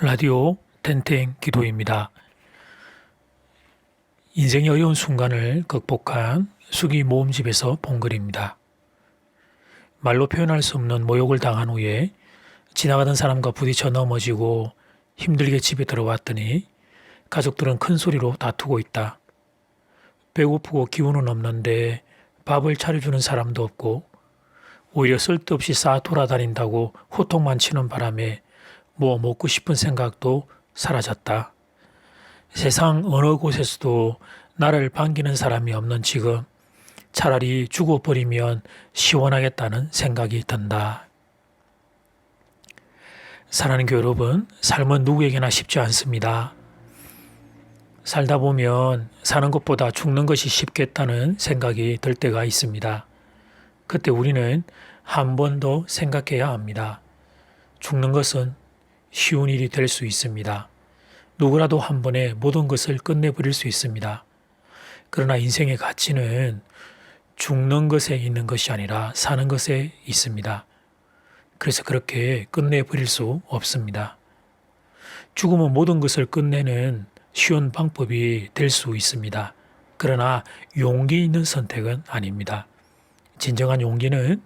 라디오 텐텐 기도입니다. 인생의 어려운 순간을 극복한 수기 모음집에서 본 글입니다. 말로 표현할 수 없는 모욕을 당한 후에 지나가던 사람과 부딪혀 넘어지고 힘들게 집에 들어왔더니 가족들은 큰 소리로 다투고 있다. 배고프고 기운은 없는데 밥을 차려주는 사람도 없고 오히려 쓸데없이 쌓아 돌아다닌다고 호통만 치는 바람에 뭐 먹고 싶은 생각도 사라졌다. 세상 어느 곳에서도 나를 반기는 사람이 없는 지금 차라리 죽어버리면 시원하겠다는 생각이 든다. 사랑하는 교회 여러분, 삶은 누구에게나 쉽지 않습니다. 살다 보면 사는 것보다 죽는 것이 쉽겠다는 생각이 들 때가 있습니다. 그때 우리는 한 번 더 생각해야 합니다. 죽는 것은 쉬운 일이 될 수 있습니다. 누구라도 한 번에 모든 것을 끝내버릴 수 있습니다. 그러나 인생의 가치는 죽는 것에 있는 것이 아니라 사는 것에 있습니다. 그래서 그렇게 끝내버릴 수 없습니다. 죽음은 모든 것을 끝내는 쉬운 방법이 될 수 있습니다. 그러나 용기 있는 선택은 아닙니다. 진정한 용기는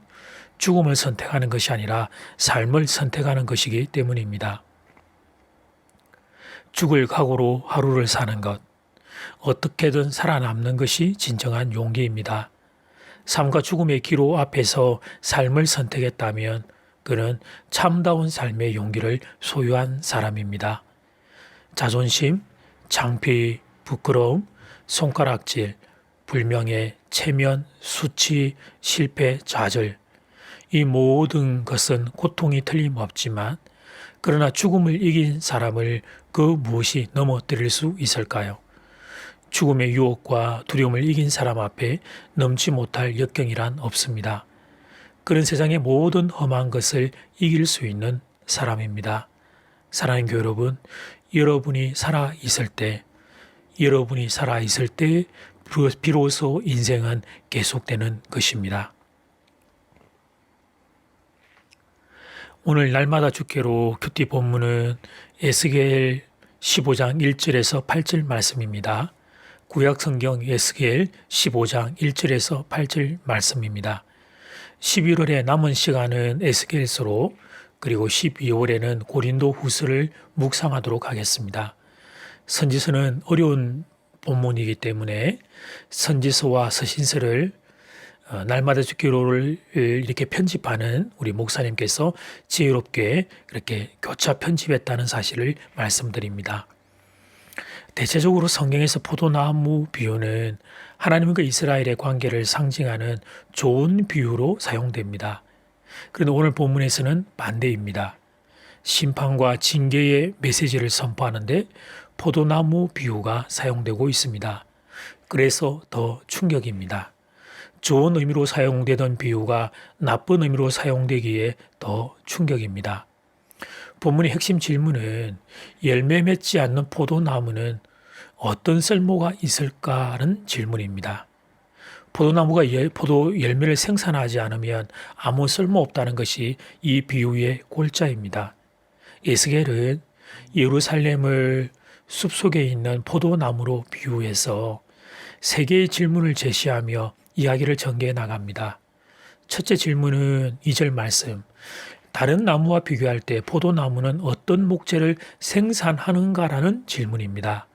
죽음을 선택하는 것이 아니라 삶을 선택하는 것이기 때문입니다. 죽을 각오로 하루를 사는 것, 어떻게든 살아남는 것이 진정한 용기입니다. 삶과 죽음의 기로 앞에서 삶을 선택했다면 그는 참다운 삶의 용기를 소유한 사람입니다. 자존심, 창피, 부끄러움, 손가락질, 불명예, 체면, 수치, 실패, 좌절, 이 모든 것은 고통이 틀림없지만 그러나 죽음을 이긴 사람을 그 무엇이 넘어뜨릴 수 있을까요? 죽음의 유혹과 두려움을 이긴 사람 앞에 넘지 못할 역경이란 없습니다. 그런 세상의 모든 험한 것을 이길 수 있는 사람입니다. 사랑하는 교회 여러분, 여러분이 살아있을 때 비로소 인생은 계속되는 것입니다. 오늘 날마다 주께로 큐티 본문은 에스겔 15장 1절에서 8절 말씀입니다. 구약 성경 에스겔 15장 1절에서 8절 말씀입니다. 11월의 남은 시간은 에스겔서로 그리고 12월에는 고린도 후서를 묵상하도록 하겠습니다. 선지서는 어려운 본문이기 때문에 선지서와 서신서를 날마다 주기로를 이렇게 편집하는 우리 목사님께서 지혜롭게 그렇게 교차 편집했다는 사실을 말씀드립니다. 대체적으로 성경에서 포도나무 비유는 하나님과 이스라엘의 관계를 상징하는 좋은 비유로 사용됩니다. 그런데 오늘 본문에서는 반대입니다. 심판과 징계의 메시지를 선포하는데 포도나무 비유가 사용되고 있습니다. 그래서 더 충격입니다. 좋은 의미로 사용되던 비유가 나쁜 의미로 사용되기에 더 충격입니다. 본문의 핵심 질문은 열매 맺지 않는 포도나무는 어떤 쓸모가 있을까라는 질문입니다. 포도나무가 포도 열매를 생산하지 않으면 아무 쓸모없다는 것이 이 비유의 골자입니다. 에스겔은 예루살렘을 숲속에 있는 포도나무로 비유해서 세 개의 질문을 제시하며 이야기를 전개해 나갑니다. 첫째 질문은 2절 말씀. 다른 나무와 비교할 때 포도나무는 어떤 목재를 생산하는가라는 질문입니다.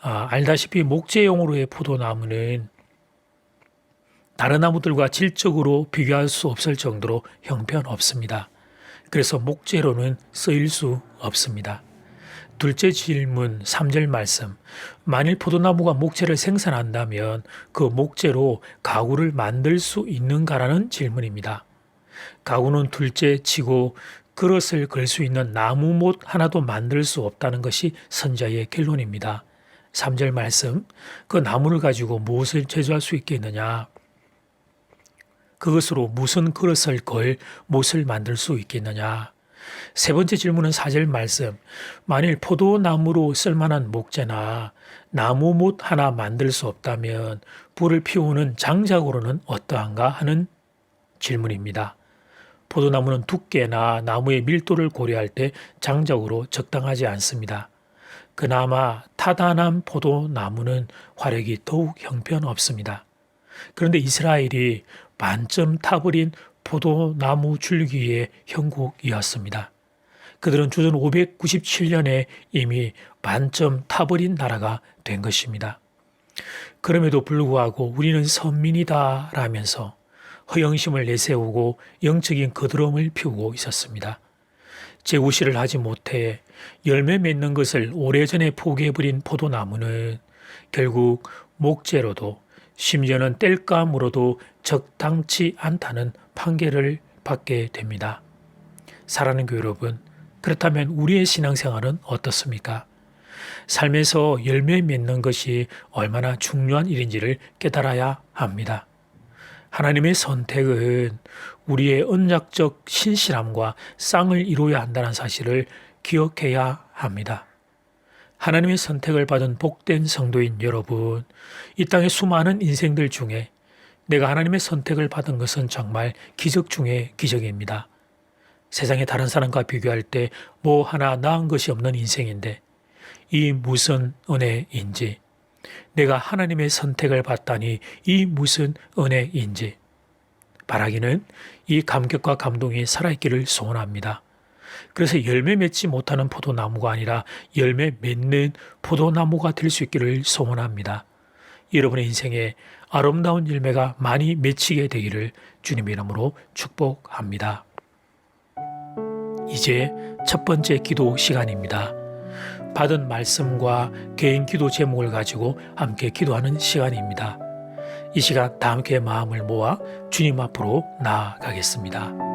알다시피 목재용으로의 포도나무는 다른 나무들과 질적으로 비교할 수 없을 정도로 형편없습니다. 그래서 목재로는 쓰일 수 없습니다. 둘째 질문 3절 말씀. 만일 포도나무가 목재를 생산한다면 그 목재로 가구를 만들 수 있는가라는 질문입니다. 가구는 둘째 치고 그릇을 걸 수 있는 나무못 하나도 만들 수 없다는 것이 선자의 결론입니다. 3절 말씀. 그 나무를 가지고 무엇을 제조할 수 있겠느냐? 그것으로 무슨 그릇을 걸 못을 만들 수 있겠느냐? 세 번째 질문은 4절 말씀. 만일 포도나무로 쓸만한 목재나 나무못 하나 만들 수 없다면 불을 피우는 장작으로는 어떠한가 하는 질문입니다. 포도나무는 두께나 나무의 밀도를 고려할 때 장작으로 적당하지 않습니다. 그나마 타단한 포도나무는 화력이 더욱 형편없습니다. 그런데 이스라엘이 만점 타버린 포도나무 줄기의 형국이었습니다. 그들은 주전 597년에 이미 만점 타버린 나라가 된 것입니다. 그럼에도 불구하고 우리는 선민이다 라면서 허영심을 내세우고 영적인 거드름을 피우고 있었습니다. 재구시를 하지 못해 열매 맺는 것을 오래전에 포기해버린 포도나무는 결국 목재로도 심지어는 땔감으로도 적당치 않다는 판결을 받게 됩니다. 사랑하는 교회 여러분, 그렇다면 우리의 신앙생활은 어떻습니까? 삶에서 열매 맺는 것이 얼마나 중요한 일인지를 깨달아야 합니다. 하나님의 선택은 우리의 언약적 신실함과 쌍을 이루어야 한다는 사실을 기억해야 합니다. 하나님의 선택을 받은 복된 성도인 여러분, 이 땅의 수많은 인생들 중에 내가 하나님의 선택을 받은 것은 정말 기적 중의 기적입니다. 세상의 다른 사람과 비교할 때 뭐 하나 나은 것이 없는 인생인데 이 무슨 은혜인지, 내가 하나님의 선택을 받다니 이 무슨 은혜인지 바라기는 이 감격과 감동이 살아있기를 소원합니다. 그래서 열매 맺지 못하는 포도나무가 아니라 열매 맺는 포도나무가 될 수 있기를 소원합니다. 여러분의 인생에 아름다운 열매가 많이 맺히게 되기를 주님의 이름으로 축복합니다. 이제 첫 번째 기도 시간입니다. 받은 말씀과 개인 기도 제목을 가지고 함께 기도하는 시간입니다. 이 시간 다 함께 마음을 모아 주님 앞으로 나아가겠습니다.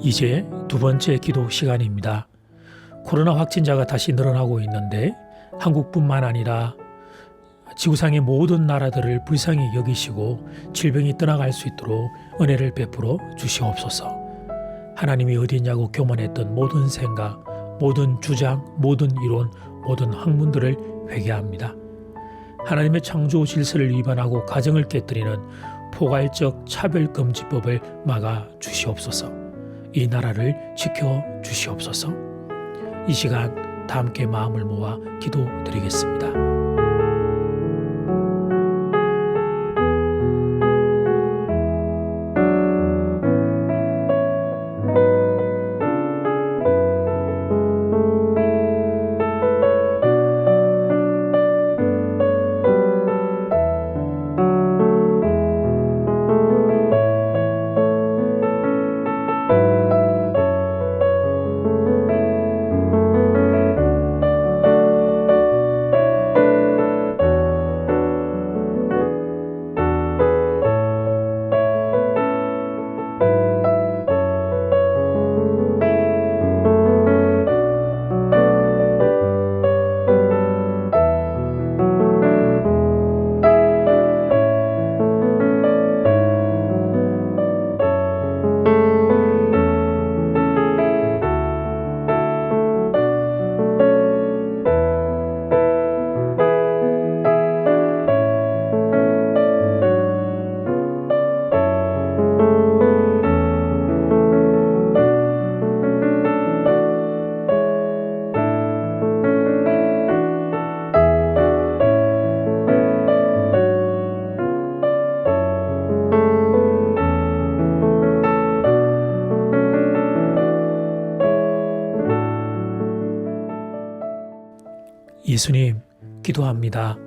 이제 두 번째 기도 시간입니다. 코로나 확진자가 다시 늘어나고 있는데 한국뿐만 아니라 지구상의 모든 나라들을 불쌍히 여기시고 질병이 떠나갈 수 있도록 은혜를 베풀어 주시옵소서. 하나님이 어디 있냐고 교만했던 모든 생각, 모든 주장, 모든 이론, 모든 학문들을 회개합니다. 하나님의 창조 질서를 위반하고 가정을 깨뜨리는 포괄적 차별금지법을 막아 주시옵소서. 이 나라를 지켜 주시옵소서. 이 시간 다 함께 마음을 모아 기도드리겠습니다. 예수님, 기도합니다.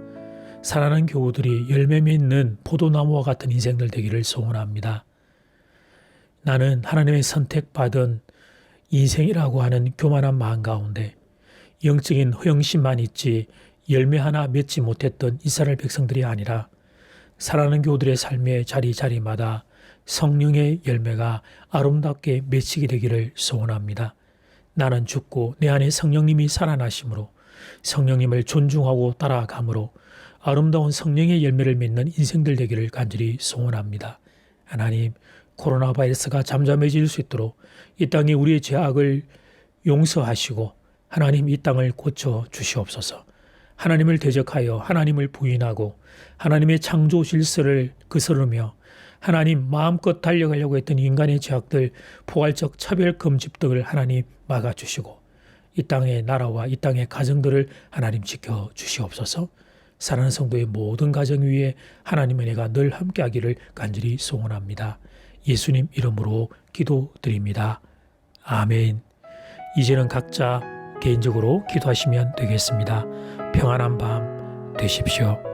사랑하는 교우들이 열매 맺는 포도나무와 같은 인생들 되기를 소원합니다. 나는 하나님의 선택받은 인생이라고 하는 교만한 마음 가운데 영적인 허영심만 있지 열매 하나 맺지 못했던 이스라엘 백성들이 아니라 사랑하는 교우들의 삶의 자리자리마다 성령의 열매가 아름답게 맺히게 되기를 소원합니다. 나는 죽고 내 안에 성령님이 살아나심으로 성령님을 존중하고 따라감으로 아름다운 성령의 열매를 맺는 인생들 되기를 간절히 소원합니다. 하나님, 코로나 바이러스가 잠잠해질 수 있도록 이 땅에 우리의 죄악을 용서하시고 하나님 이 땅을 고쳐 주시옵소서. 하나님을 대적하여 하나님을 부인하고 하나님의 창조 질서를 거스르며 하나님 마음껏 달려가려고 했던 인간의 죄악들, 포괄적 차별금지 등을 하나님 막아주시고 이 땅의 나라와 이 땅의 가정들을 하나님 지켜주시옵소서. 사랑하는 성도의 모든 가정 위에 하나님의 은혜가 늘 함께하기를 간절히 소원합니다. 예수님 이름으로 기도드립니다. 아멘. 이제는 각자 개인적으로 기도하시면 되겠습니다. 평안한 밤 되십시오.